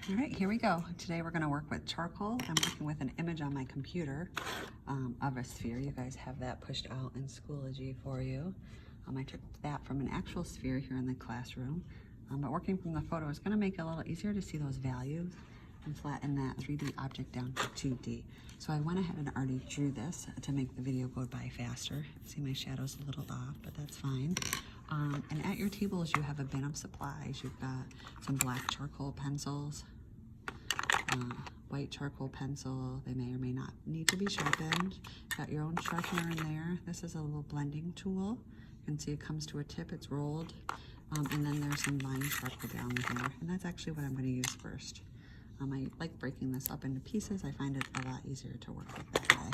All right, here we go. Today we're going to work with charcoal. I'm working with an image on my computer of a sphere. You guys have that pushed out in Schoology for you. I took that from an actual sphere here in the classroom, but working from the photo is going to make it a little easier to see those values and flatten that 3D object down to 2D. So I went ahead and already drew this to make the video go by faster. See, my shadow's a little off, but that's fine. And at your tables, you have a bin of supplies. You've got some black charcoal pencils, white charcoal pencil. They may or may not need to be sharpened. Got your own sharpener in there. This is a little blending tool. You can see it comes to a tip, it's rolled. And then there's some line charcoal down here. And that's actually what I'm going to use first. I like breaking this up into pieces. I find it a lot easier to work with that way.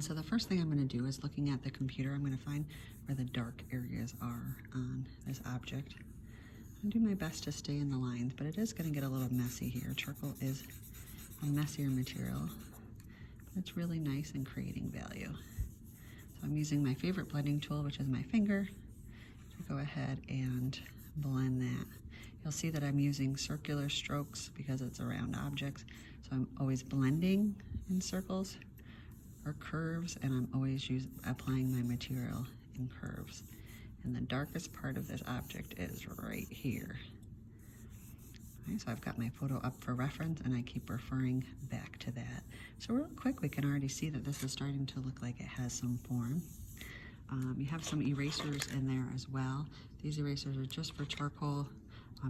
So the first thing I'm going to do is, looking at the computer, I'm going to find where the dark areas are on this object. I'll do my best to stay in the lines, but it is going to get a little messy here. Charcoal is a messier material, but it's really nice in creating value. So I'm using my favorite blending tool, which is my finger, to go ahead and blend that. You'll see that I'm using circular strokes because it's around objects, so I'm always blending in circles or curves, and I'm always applying my material in curves. And the darkest part of this object is right here. Okay, so I've got my photo up for reference, and I keep referring back to that. So real quick, we can already see that this is starting to look like it has some form. You have some erasers in there as well. These erasers are just for charcoal,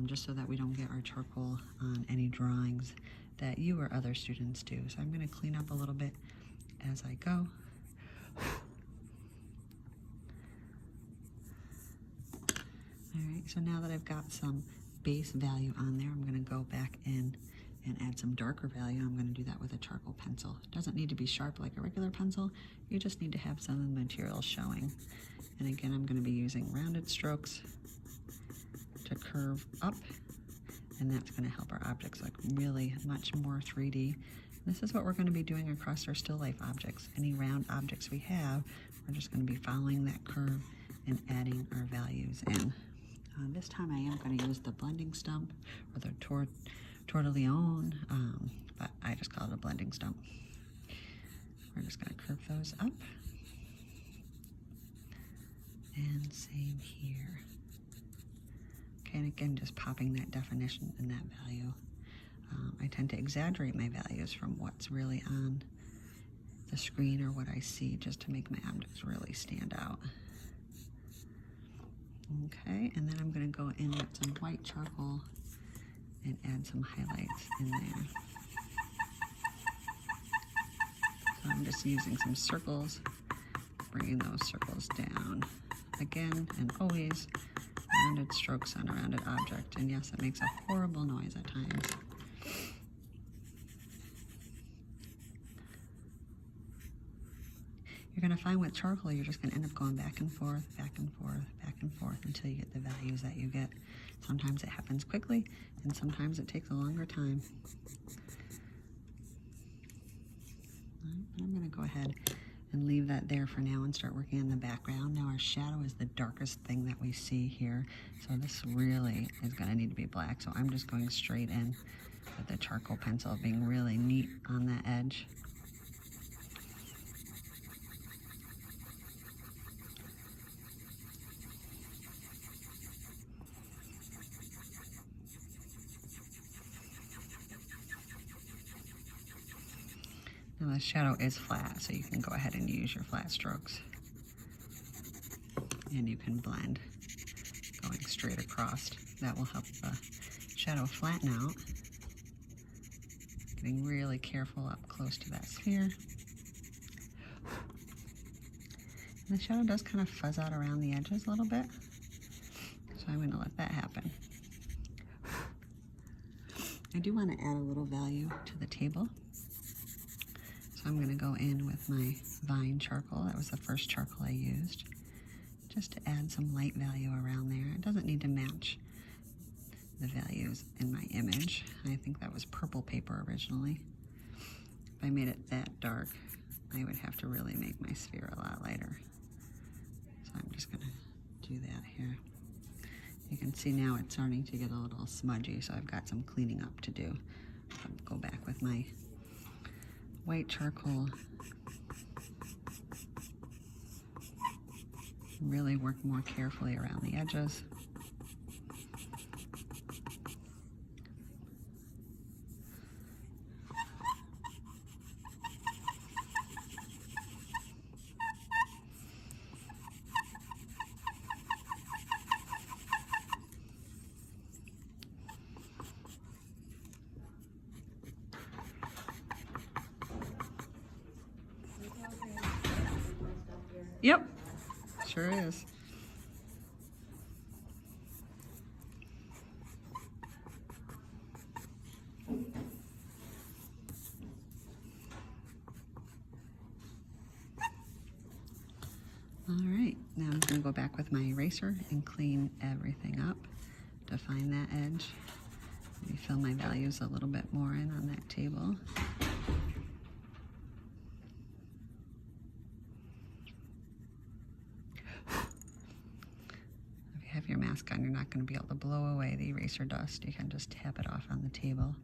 just so that we don't get our charcoal on any drawings that you or other students do. So I'm going to clean up a little bit as I go. All right, so now that I've got some base value on there, I'm going to go back in and add some darker value. I'm going to do that with a charcoal pencil. It doesn't need to be sharp like a regular pencil. You just need to have some of the material showing. And again, I'm going to be using rounded strokes to curve up, and that's going to help our objects look really much more 3D. This is what we're going to be doing across our still life objects. Any round objects we have, we're just going to be following that curve and adding our values in. This time I am going to use the blending stump, or the tortillon, but I just call it a blending stump. We're just going to curve those up. And same here. Okay, and again, just popping that definition and that value. I tend to exaggerate my values from what's really on the screen or what I see, just to make my objects really stand out. Okay, and then I'm going to go in with some white charcoal and add some highlights in there. So I'm just using some circles, bringing those circles down. Again, and always rounded strokes on a rounded object. And yes, it makes a horrible noise at times. You're going to find with charcoal, you're just going to end up going back and forth, back and forth, back and forth until you get the values that you get. Sometimes it happens quickly, and sometimes it takes a longer time. I'm going to go ahead and leave that there for now and start working on the background. Now our shadow is the darkest thing that we see here, so this really is going to need to be black. So I'm just going straight in with the charcoal pencil, being really neat on that edge. Now the shadow is flat, so you can go ahead and use your flat strokes. And you can blend going straight across. That will help the shadow flatten out. Getting really careful up close to that sphere. And the shadow does kind of fuzz out around the edges a little bit, so I'm going to let that happen. I do want to add a little value to the table. So I'm going to go in with my vine charcoal. That was the first charcoal I used, just to add some light value around there. It doesn't need to match the values in my image. I think that was purple paper originally. If I made it that dark, I would have to really make my sphere a lot lighter. So I'm just going to do that here. You can see now it's starting to get a little smudgy, so I've got some cleaning up to do. I'll go back with my white charcoal. Really work more carefully around the edges. Yep, sure is. All right, now I'm gonna go back with my eraser and clean everything up. Define that edge. Maybe fill my values a little bit more in on that table. If you have your mask on, you're not going to be able to blow away the eraser dust. You can just tap it off on the table.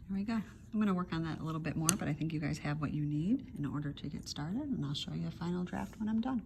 There we go. I'm going to work on that a little bit more, but I think you guys have what you need in order to get started, and I'll show you a final draft when I'm done.